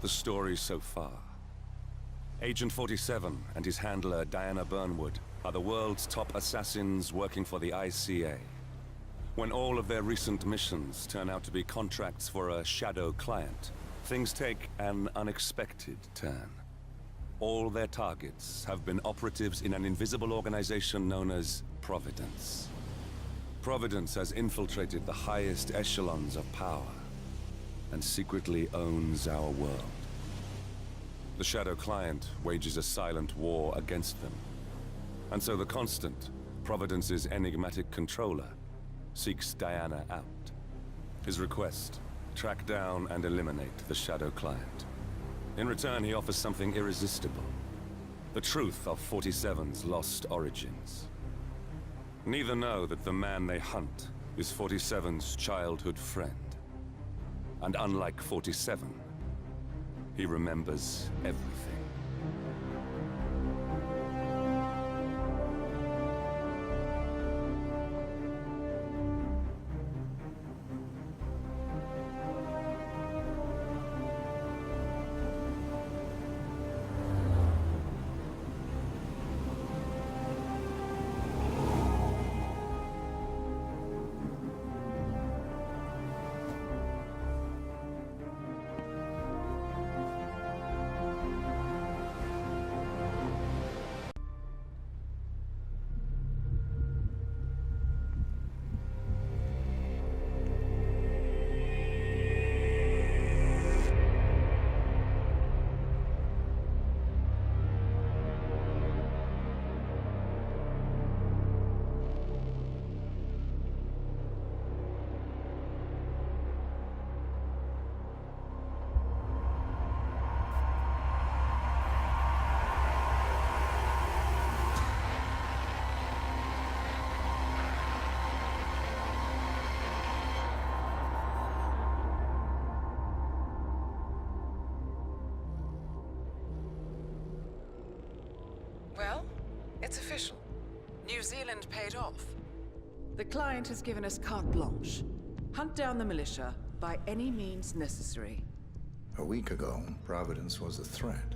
The story so far. Agent 47 and his handler Diana Burnwood are the world's top assassins working for the ICA. When all of their recent missions turn out to be contracts for a shadow client, things take an unexpected turn. All their targets have been operatives in an invisible organization known as Providence. Providence has infiltrated the highest echelons of power and secretly owns our world. The Shadow Client wages a silent war against them. And so the Constant, Providence's enigmatic controller, seeks Diana out. His request, track down and eliminate the Shadow Client. In return, he offers something irresistible. The truth of 47's lost origins. Neither know that the man they hunt is 47's childhood friend. And unlike 47, he remembers everything. Well, it's official. New Zealand paid off. The client has given us carte blanche. Hunt down the militia by any means necessary. A week ago, Providence was a threat.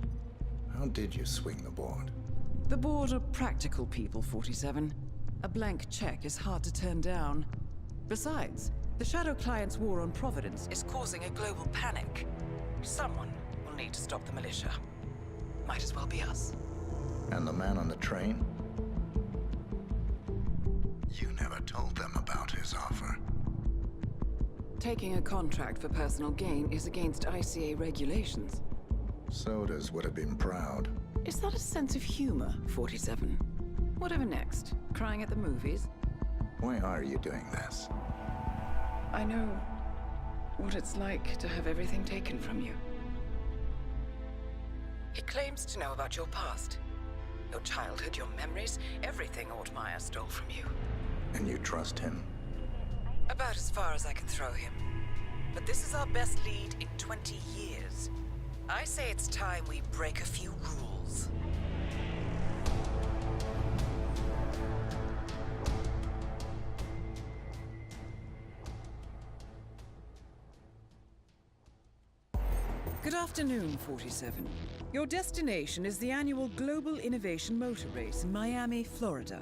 How did you swing the board? The board are practical people, 47. A blank check is hard to turn down. Besides, the Shadow Client's war on Providence is causing a global panic. Someone will need to stop the militia. Might as well be us. And the man on the train? You never told them about his offer. Taking a contract for personal gain is against ICA regulations. Sodas would have been proud. Is that a sense of humor, 47? Whatever next? Crying at the movies? Why are you doing this? I know what it's like to have everything taken from you. He claims to know about your past. Your childhood, your memories, everything Ortmeyer stole from you. And you trust him? About as far as I can throw him. But this is our best lead in 20 years. I say it's time we break a few rules. Good afternoon, 47. Your destination is the annual Global Innovation Motor Race in Miami, Florida.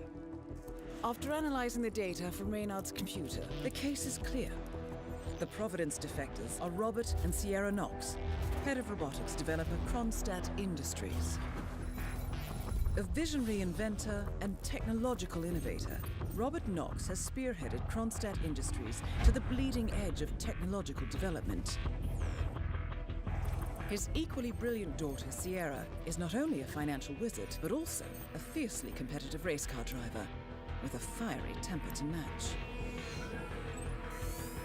After analyzing the data from Reynard's computer, the case is clear. The Providence defectors are Robert and Sierra Knox, head of robotics developer Kronstadt Industries. A visionary inventor and technological innovator, Robert Knox has spearheaded Kronstadt Industries to the bleeding edge of technological development. His equally brilliant daughter, Sierra, is not only a financial wizard, but also a fiercely competitive race car driver, with a fiery temper to match.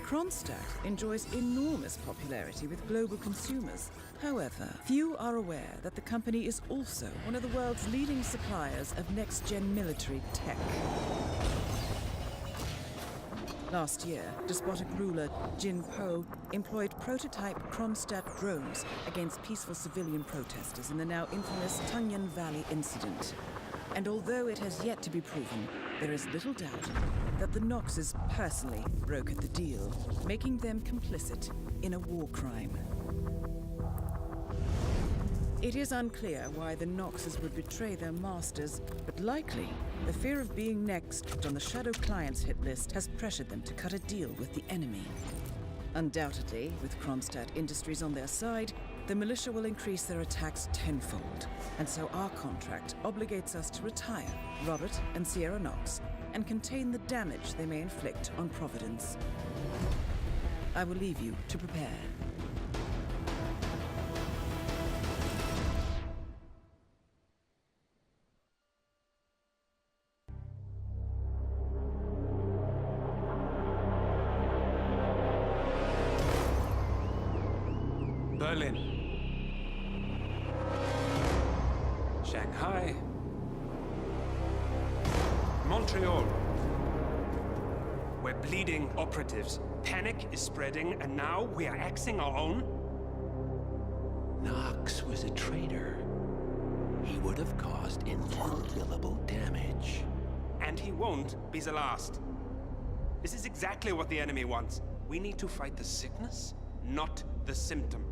Kronstadt enjoys enormous popularity with global consumers. However, few are aware that the company is also one of the world's leading suppliers of next-gen military tech. Last year, despotic ruler Jin Po employed prototype Kronstadt drones against peaceful civilian protesters in the now infamous Tungan Valley incident. And although it has yet to be proven, there is little doubt that the Knoxes personally brokered the deal, making them complicit in a war crime. It is unclear why the Noxes would betray their masters, but likely the fear of being next on the Shadow Clients hit list has pressured them to cut a deal with the enemy. Undoubtedly, with Kronstadt Industries on their side, the militia will increase their attacks tenfold, and so our contract obligates us to retire Robert and Sierra Nox and contain the damage they may inflict on Providence. I will leave you to prepare. Berlin, Shanghai, Montreal. We're bleeding operatives. Panic is spreading, and now we are axing our own? Knox was a traitor. He would have caused incalculable damage. And he won't be the last. This is exactly what the enemy wants. We need to fight the sickness, not the symptom.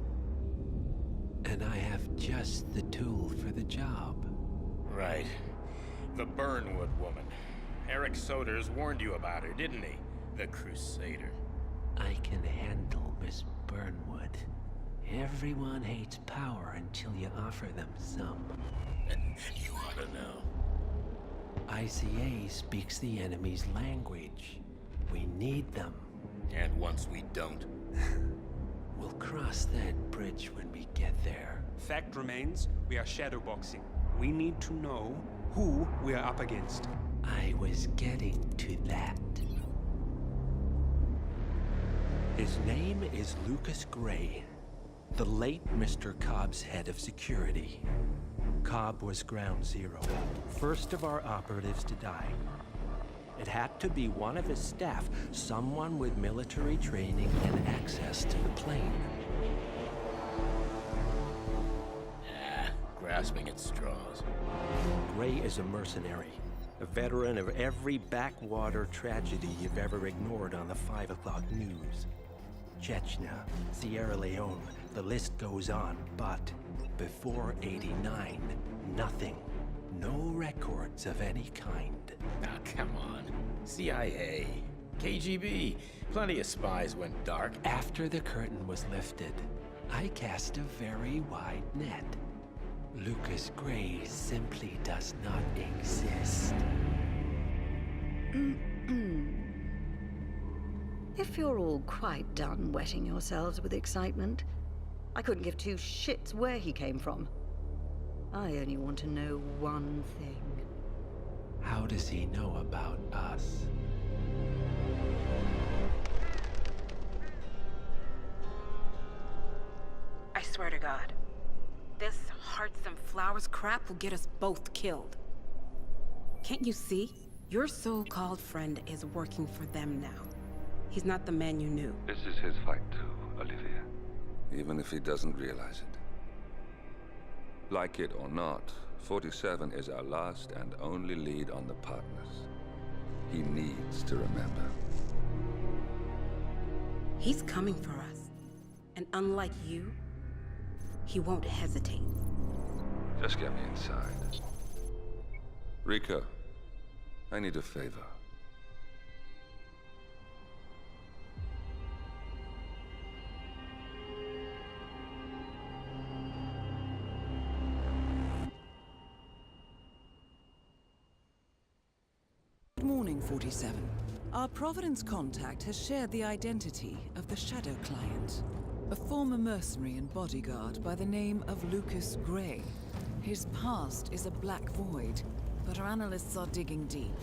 And I have just the tool for the job. Right. The Burnwood woman. Eric Soders warned you about her, didn't he? The Crusader. I can handle Miss Burnwood. Everyone hates power until you offer them some. You ought to know. ICA speaks the enemy's language. We need them. And once we don't, We'll cross that bridge when we get there. Fact remains, we are shadowboxing. We need to know who we are up against. I was getting to that. His name is Lucas Gray, the late Mr. Cobb's head of security. Cobb was ground zero, first of our operatives to die. It had to be one of his staff, someone with military training and access to the plane. grasping at straws. Gray is a mercenary, a veteran of every backwater tragedy you've ever ignored on the 5 o'clock news. Chechnya, Sierra Leone, the list goes on, but before '89, nothing. No records of any kind. Ah, come on. CIA, KGB, plenty of spies went dark. After the curtain was lifted, I cast a very wide net. Lucas Gray simply does not exist. If you're all quite done wetting yourselves with excitement, I couldn't give two shits where he came from. I only want to know one thing. How does he know about us? I swear to God, this hearts and flowers crap will get us both killed. Can't you see? Your so-called friend is working for them now. He's not the man you knew. This is his fight too, Olivia. Even if he doesn't realize it. Like it or not, 47 is our last and only lead on the partners. He needs to remember. He's coming for us. And unlike you, he won't hesitate. Just get me inside. Rico, I need a favor. Good morning, 47. Our Providence contact has shared the identity of the Shadow Client, a former mercenary and bodyguard by the name of Lucas Gray. His past is a black void, but our analysts are digging deep.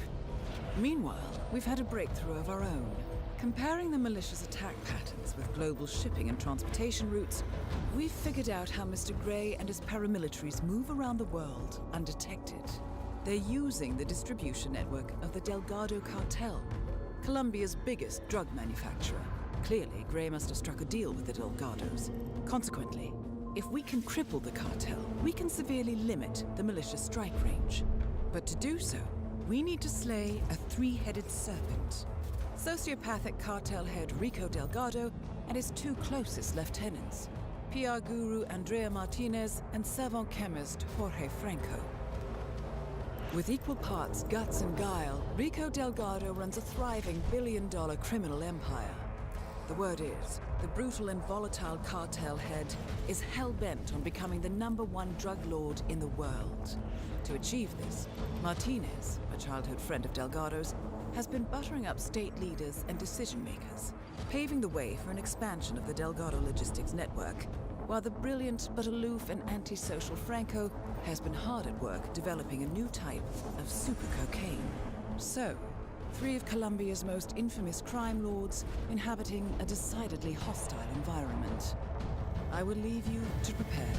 Meanwhile, we've had a breakthrough of our own. Comparing the militia's attack patterns with global shipping and transportation routes, we've figured out how Mr. Gray and his paramilitaries move around the world undetected. They're using the distribution network of the Delgado cartel, Colombia's biggest drug manufacturer. Clearly, Gray must have struck a deal with the Delgados. Consequently, if we can cripple the cartel, we can severely limit the militia's strike range. But to do so, we need to slay a three-headed serpent. Sociopathic cartel head Rico Delgado and his two closest lieutenants, PR guru Andrea Martinez, and savant chemist Jorge Franco. With equal parts guts and guile, Rico Delgado runs a thriving billion-dollar criminal empire. The word is, the brutal and volatile cartel head is hell-bent on becoming the #1 drug lord in the world. To achieve this, Martinez, a childhood friend of Delgado's, has been buttering up state leaders and decision-makers, paving the way for an expansion of the Delgado logistics network, while the brilliant but aloof and antisocial Franco has been hard at work developing a new type of super cocaine. So, 3 of Colombia's most infamous crime lords inhabiting a decidedly hostile environment. I will leave you to prepare.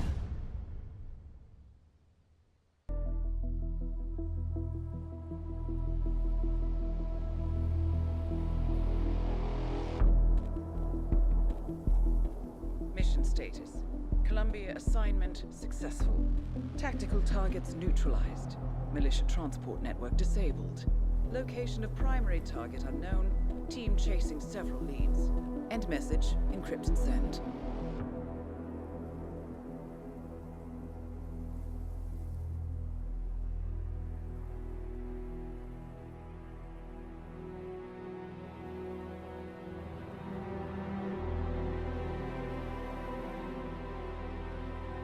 Mission status. Columbia assignment successful. Tactical targets neutralized. Militia transport network disabled. Location of primary target unknown. Team chasing several leads. End message. Encrypt and send.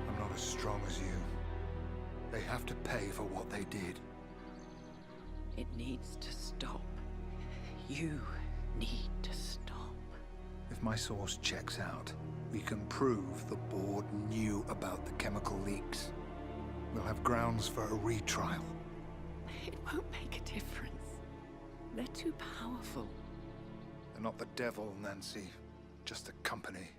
I'm not as strong as you. They have to pay for what they did. It needs to stop. You need to stop. If my source checks out, we can prove the board knew about the chemical leaks. We'll have grounds for a retrial. It won't make a difference. They're too powerful. They're not the devil, Nancy. Just a company.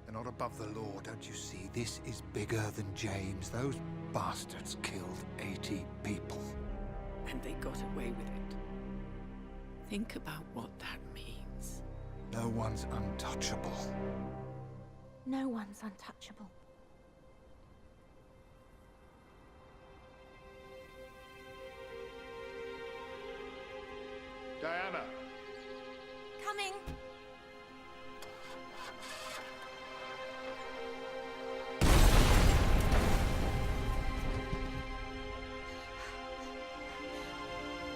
They're not above the law, don't you see? This is bigger than James. Those bastards killed 80 people. And they got away with it. Think about what that means. No one's untouchable. No one's untouchable. Diana! Coming!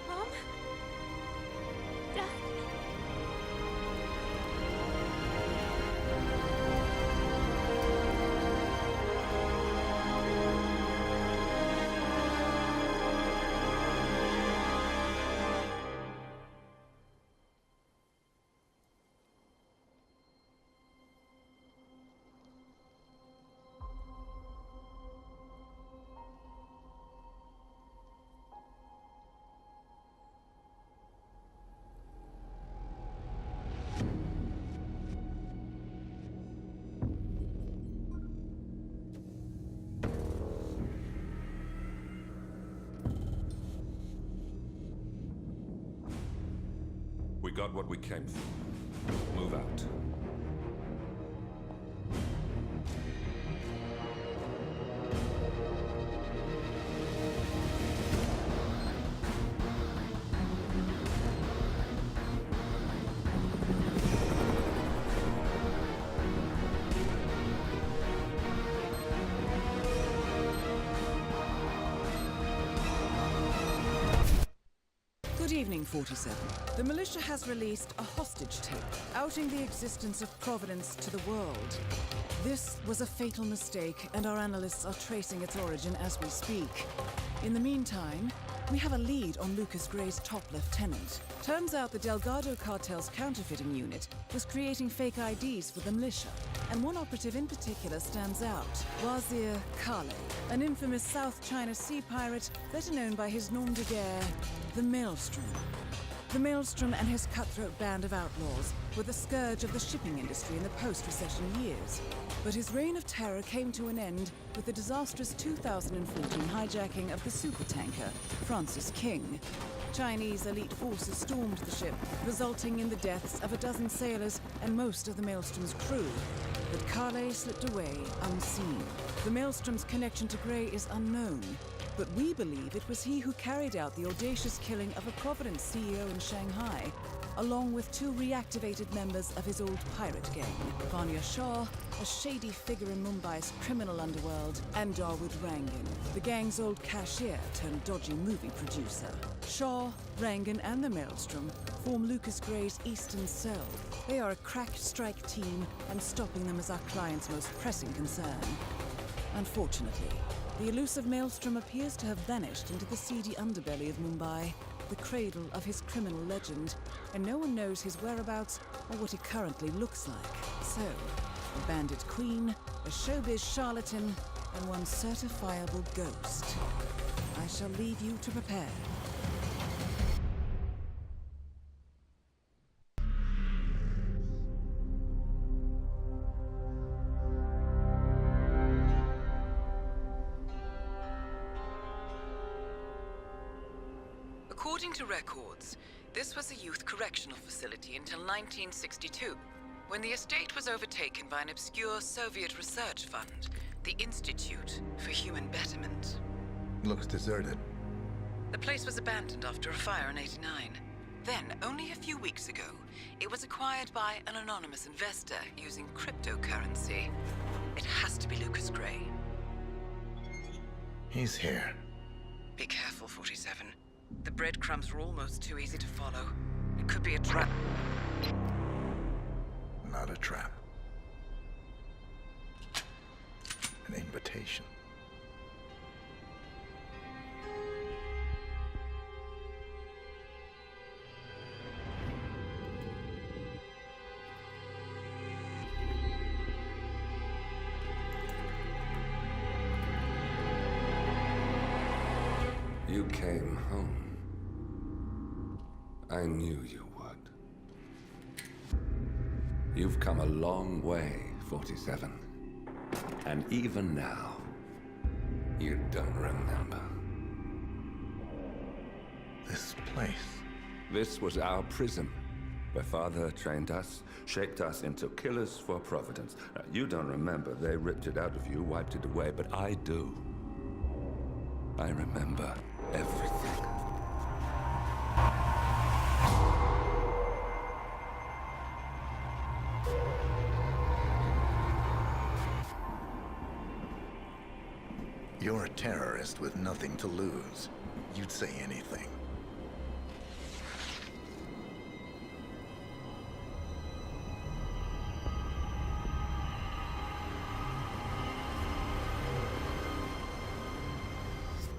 Mom? Dad? We got what we came for. Move out. Good evening, 47. The militia has released a hostage tape, outing the existence of Providence to the world. This was a fatal mistake, and our analysts are tracing its origin as we speak. In the meantime, we have a lead on Lucas Gray's top lieutenant. Turns out the Delgado cartel's counterfeiting unit was creating fake IDs for the militia, and one operative in particular stands out, Wazir Kale, an infamous South China Sea pirate better known by his nom de guerre, the Maelstrom. The Maelstrom and his cutthroat band of outlaws were the scourge of the shipping industry in the post-recession years. But his reign of terror came to an end with the disastrous 2014 hijacking of the supertanker, Francis King. Chinese elite forces stormed the ship, resulting in the deaths of a dozen sailors and most of the Maelstrom's crew. But Kale slipped away unseen. The Maelstrom's connection to Gray is unknown, But we believe it was he who carried out the audacious killing of a Providence CEO in Shanghai, along with 2 reactivated members of his old pirate gang, Vanya Shah, a shady figure in Mumbai's criminal underworld, and Dawood Rangan, the gang's old cashier turned dodgy movie producer. Shah, Rangan, and the Maelstrom form Lucas Gray's Eastern Cell. They are a crack strike team, and stopping them is our client's most pressing concern. Unfortunately, the elusive Maelstrom appears to have vanished into the seedy underbelly of Mumbai, the cradle of his criminal legend, and no one knows his whereabouts or what he currently looks like. So, a bandit queen, a showbiz charlatan, and one certifiable ghost. I shall leave you to prepare. According to records, this was a youth correctional facility until 1962, when the estate was overtaken by an obscure Soviet research fund, the Institute for Human Betterment. Looks deserted. The place was abandoned after a fire in '89. Then, only a few weeks ago, it was acquired by an anonymous investor using cryptocurrency. It has to be Lucas Gray. He's here. Be careful, 47. The breadcrumbs were almost too easy to follow. It could be a trap. Not a trap. An invitation. You came home. I knew you would. You've come a long way, 47. And even now, you don't remember. This place. This was our prison, where Father trained us, shaped us into killers for Providence. Now, you don't remember. They ripped it out of you, wiped it away, but I do. I remember everything. You're a terrorist with nothing to lose. You'd say anything.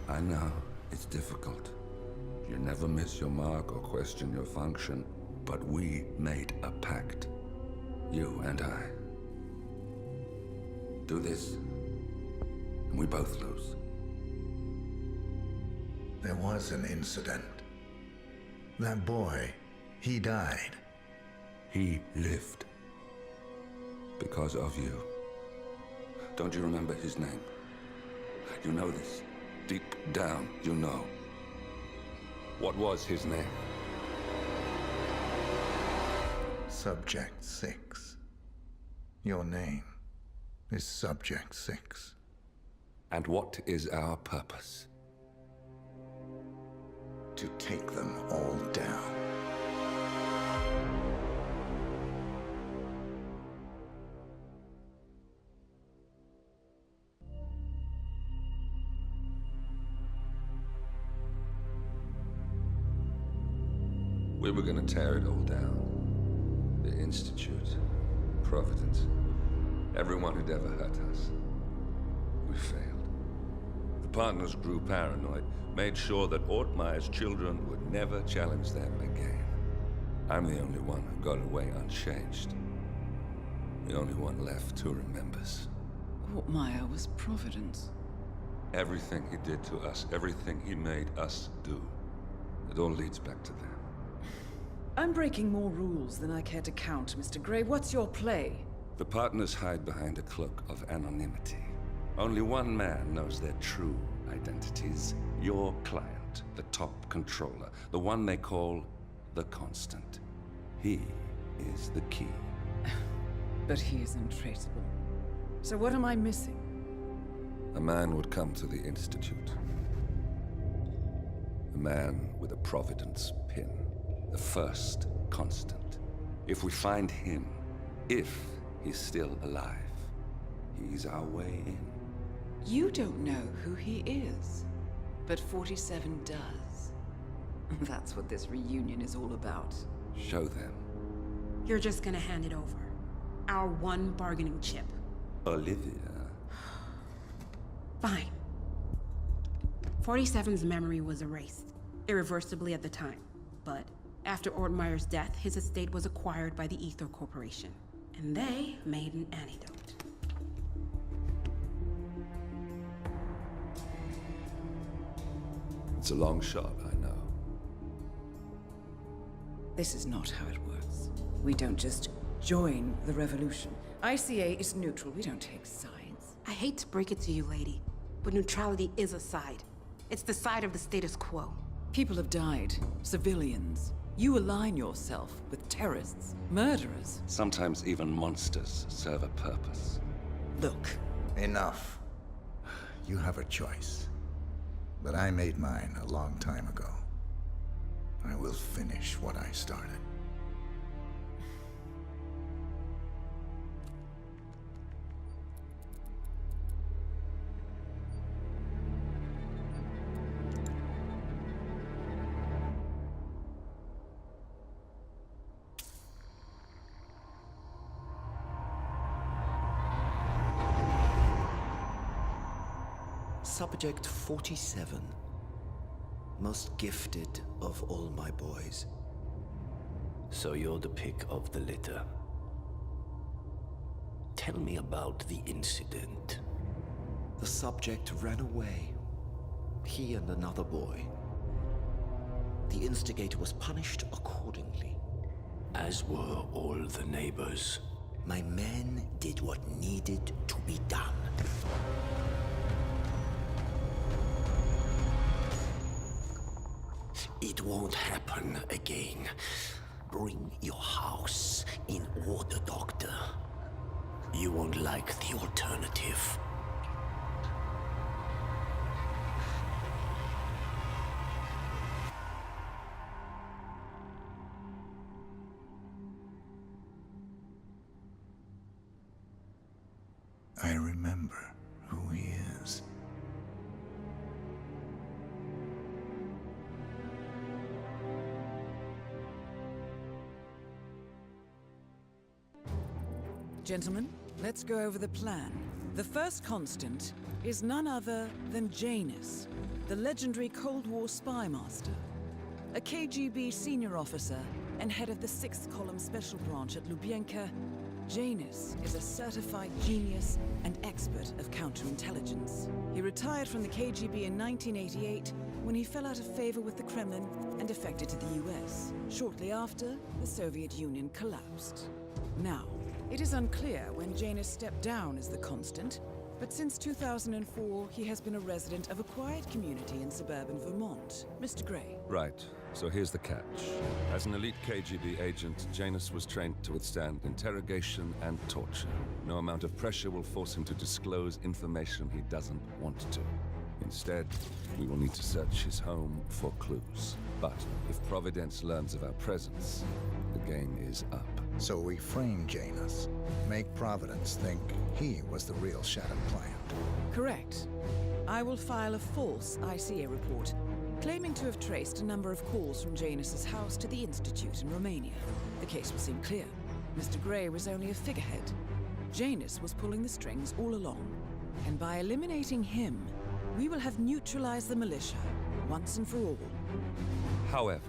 I know, it's difficult. You never miss your mark or question your function, but we made a pact. You and I. Do this, and we both lose. There was an incident. That boy, he died. He lived. Because of you. Don't you remember his name? You know this. Deep down, you know. What was his name? Subject 6. Your name is Subject 6. And what is our purpose? To take them all down. We were gonna tear it all down. The Institute, Providence, everyone who'd ever hurt us. We failed. The partners grew paranoid, made sure that Ortmeyer's children would never challenge them again. I'm the only one who got away unchanged. The only one left who remembers. Ortmeyer was Providence. Everything he did to us, everything he made us do, it all leads back to them. I'm breaking more rules than I care to count, Mr. Gray. What's your play? The partners hide behind a cloak of anonymity. Only one man knows their true identities. Your client, the top controller, the one they call the Constant. He is the key. But he is untraceable. So what am I missing? A man would come to the Institute, The man with a Providence pin. The first constant. If we find him, if he's still alive, he's our way in. You don't know who he is, but 47 does. That's what this reunion is all about. Show them. You're just gonna hand it over. Our one bargaining chip. Olivia. Fine. 47's memory was erased, irreversibly at the time. But after Ortmeyer's death, his estate was acquired by the Ether Corporation. And they made an antidote. It's a long shot, I know. This is not how it works. We don't just join the revolution. ICA is neutral. We don't take sides. I hate to break it to you, lady, but neutrality is a side. It's the side of the status quo. People have died. Civilians. You align yourself with terrorists, murderers. Sometimes even monsters serve a purpose. Look. Enough. You have a choice. But I made mine a long time ago. I will finish what I started. Subject 47. Most gifted of all my boys. So you're the pick of the litter. Tell me about the incident. The subject ran away. He and another boy. The instigator was punished accordingly. As were all the neighbors. My men did what needed to be done. It won't happen again. Bring your house in order, Doctor. You won't like the alternative. I remember who he is. Gentlemen, let's go over the plan. The first constant is none other than Janus, the legendary Cold War spy master. A KGB senior officer and head of the 6th Column Special Branch at Lubyanka, Janus is a certified genius and expert of counterintelligence. He retired from the KGB in 1988 when he fell out of favor with the Kremlin and defected to the US. Shortly after, the Soviet Union collapsed. Now, it is unclear when Janus stepped down as the constant, but since 2004, he has been a resident of a quiet community in suburban Vermont. Mr. Gray. Right. So here's the catch. As an elite KGB agent, Janus was trained to withstand interrogation and torture. No amount of pressure will force him to disclose information he doesn't want to. Instead, we will need to search his home for clues. But if Providence learns of our presence, the game is up. So we frame Janus, make Providence think he was the real Shattered Plant. Correct. I will file a false ICA report, claiming to have traced a number of calls from Janus's house to the Institute in Romania. The case will seem clear. Mr. Gray was only a figurehead. Janus was pulling the strings all along. And by eliminating him, we will have neutralized the militia, once and for all. However,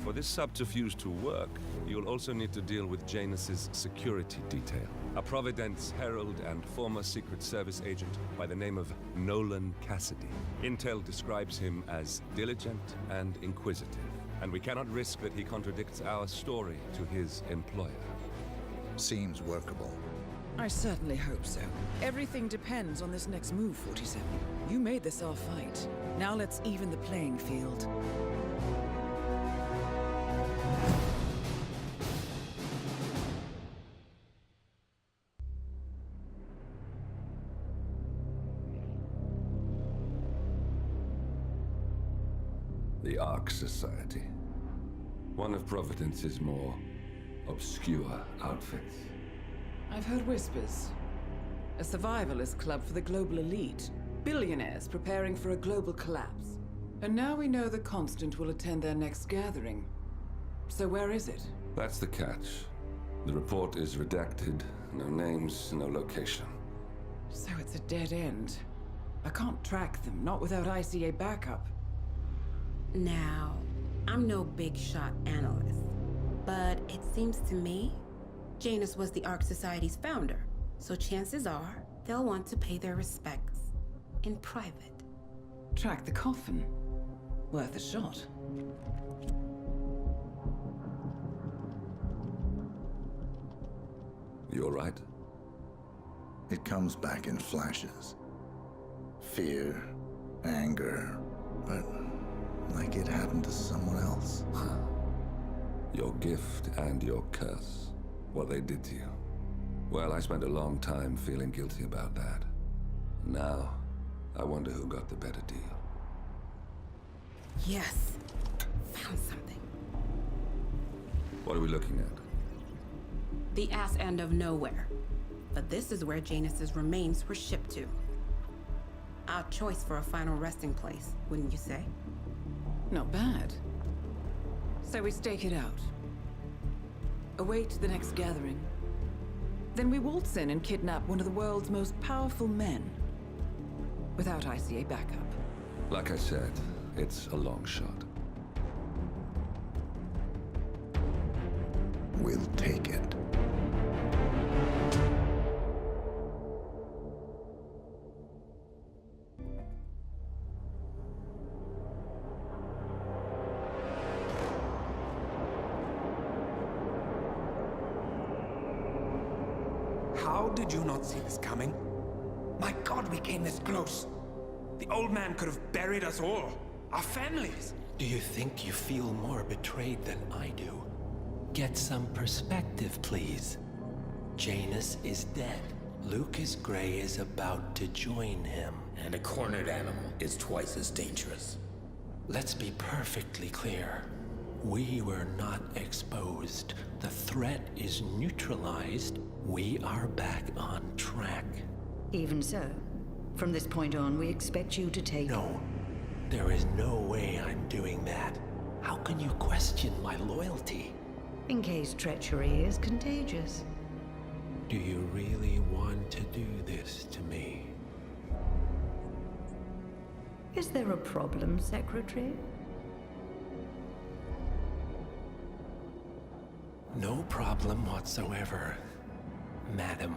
for this subterfuge to work, you'll also need to deal with Janus's security detail. A Providence herald and former Secret Service agent by the name of Nolan Cassidy. Intel describes him as diligent and inquisitive, and we cannot risk that he contradicts our story to his employer. Seems workable. I certainly hope so. Everything depends on this next move, 47. You made this our fight. Now let's even the playing field. The Ark Society. One of Providence's more obscure outfits. I've heard whispers. A survivalist club for the global elite. Billionaires preparing for a global collapse. And now we know the Constant will attend their next gathering. So where is it? That's the catch. The report is redacted. No names, no location. So it's a dead end. I can't track them, not without ICA backup. Now, I'm no big shot analyst, but it seems to me Janus was the Ark Society's founder, so chances are they'll want to pay their respects in private. Track the coffin. Worth a shot. You all right? It comes back in flashes. Fear, anger, but like it happened to someone else. Your gift and your curse. What they did to you. Well, I spent a long time feeling guilty about that. Now, I wonder who got the better deal. Yes. Found something. What are we looking at? The ass end of nowhere. But this is where Janus's remains were shipped to. Our choice for a final resting place, wouldn't you say? Not bad. So we stake it out. Await the next gathering. Then we waltz in and kidnap one of the world's most powerful men. Without ICA backup. Like I said, it's a long shot. We'll take it. How did you not see this coming? My God, we came this close. The old man could have buried us all. Our families. Do you think you feel more betrayed than I do? Get some perspective, please. Janus is dead. Lucas Gray is about to join him. And a cornered animal is twice as dangerous. Let's be perfectly clear. We were not exposed. The threat is neutralized. We are back on track. Even so, from this point on, we expect you to take... No. There is no way I'm doing that. How can you question my loyalty? In case treachery is contagious. Do you really want to do this to me? Is there a problem, Secretary? No problem whatsoever, Madam.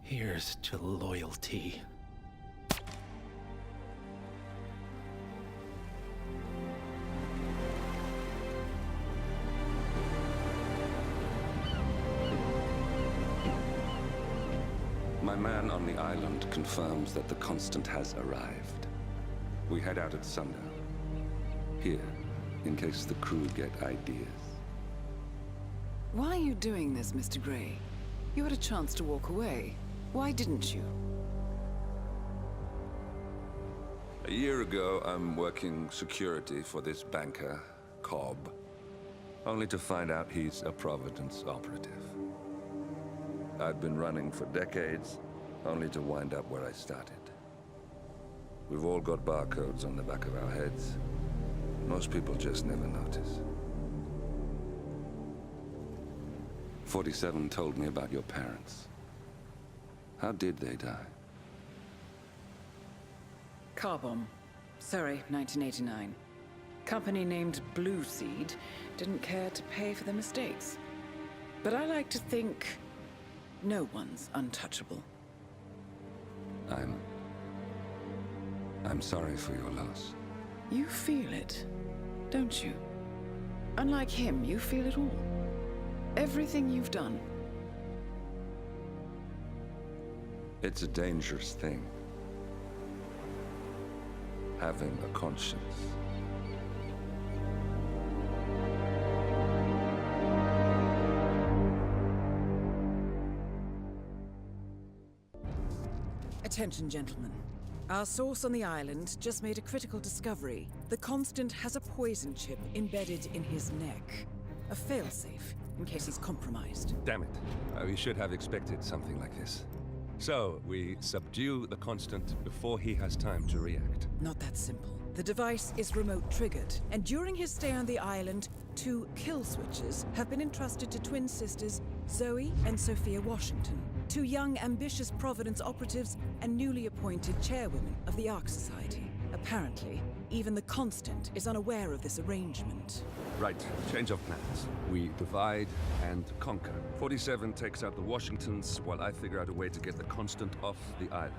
Here's to loyalty. My man on the island confirms that the Constant has arrived. We head out at sundown. Here, in case the crew get ideas. Why are you doing this, Mr. Gray? You had a chance to walk away. Why didn't you? A year ago, I'm working security for this banker, Cobb. Only to find out he's a Providence operative. I'd been running for decades, only to wind up where I started. We've all got barcodes on the back of our heads. Most people just never notice. 47 told me about your parents. How did they die? Car bomb. Surrey, 1989. Company named Blue Seed didn't care to pay for their mistakes. But I like to think no one's untouchable. I'm sorry for your loss. You feel it, don't you? Unlike him, you feel it all. Everything you've done. It's a dangerous thing, having a conscience. Attention, gentlemen. Our source on the island just made a critical discovery. The Constant has a poison chip embedded in his neck. A failsafe, in case he's compromised. Damn it. We should have expected something like this. So, we subdue the Constant before he has time to react. Not that simple. The device is remote-triggered, and during his stay on the island, 2 kill switches have been entrusted to twin sisters Zoe and Sophia Washington, 2 young, ambitious Providence operatives and newly appointed chairwomen of the Ark Society. Apparently, even the Constant is unaware of this arrangement. Right, change of plans. We divide and conquer. 47 takes out the Washingtons, while I figure out a way to get the Constant off the island.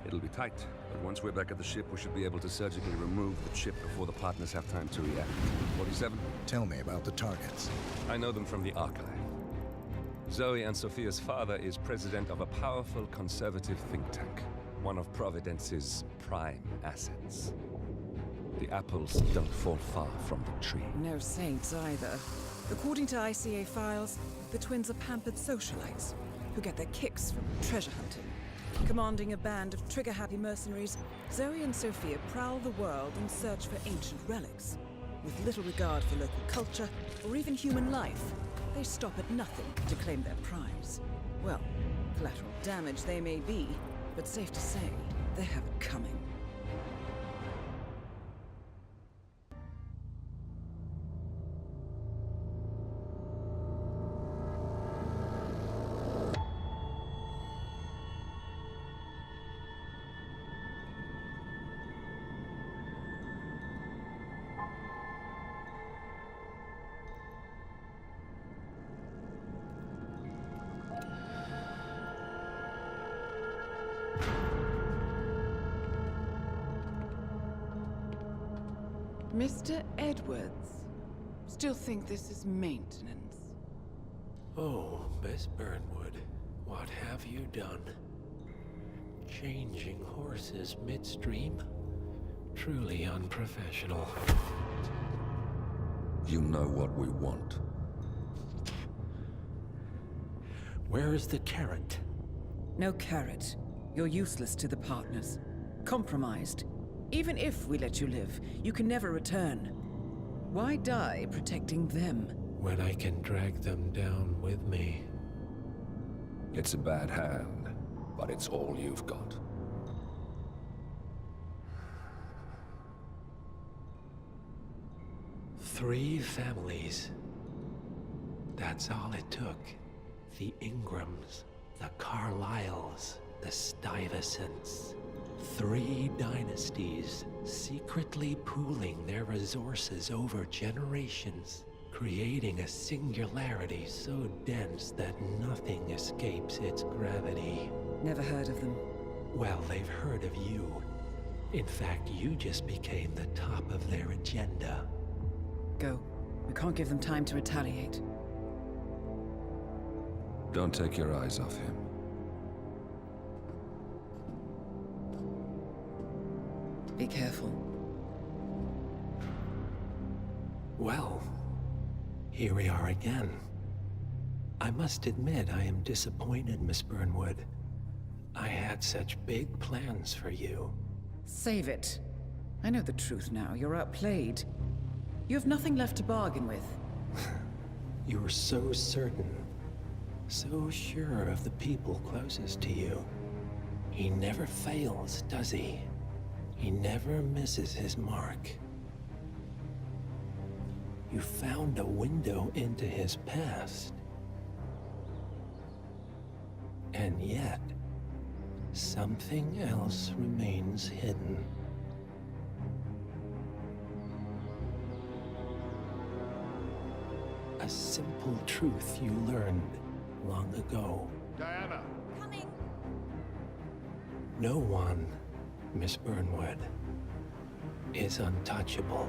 It'll be tight, but once we're back at the ship, we should be able to surgically remove the chip before the partners have time to react. 47? Tell me about the targets. I know them from the archive. Zoe and Sophia's father is president of a powerful conservative think tank, one of Providence's prime assets. The apples don't fall far from the tree. No saints either. According to ICA files, the twins are pampered socialites who get their kicks from treasure hunting. Commanding a band of trigger-happy mercenaries, Zoe and Sophia prowl the world in search for ancient relics. With little regard for local culture or even human life, they stop at nothing to claim their prize. Well, collateral damage they may be, but safe to say, they have it coming. Mr. Edwards, still think this is maintenance? Oh, Miss Burnwood, what have you done? Changing horses midstream? Truly unprofessional. You know what we want. Where is the carrot? No carrot. You're useless to the partners. Compromised. Even if we let you live, you can never return. Why die protecting them? When I can drag them down with me. It's a bad hand, but it's all you've got. Three families. That's all it took. The Ingrams, the Carlyles, the Stuyvesants. 3 dynasties, secretly pooling their resources over generations, creating a singularity so dense that nothing escapes its gravity. Never heard of them. Well, they've heard of you. In fact, you just became the top of their agenda. Go. We can't give them time to retaliate. Don't take your eyes off him. Be careful. Well, here we are again. I must admit I am disappointed, Miss Burnwood. I had such big plans for you. Save it. I know the truth now. You're outplayed. You have nothing left to bargain with. You were so certain, so sure of the people closest to you. He never fails, does he? He never misses his mark. You found a window into his past. And yet, something else remains hidden. A simple truth you learned long ago. Diana! Coming! No one, Miss Burnwood, is untouchable.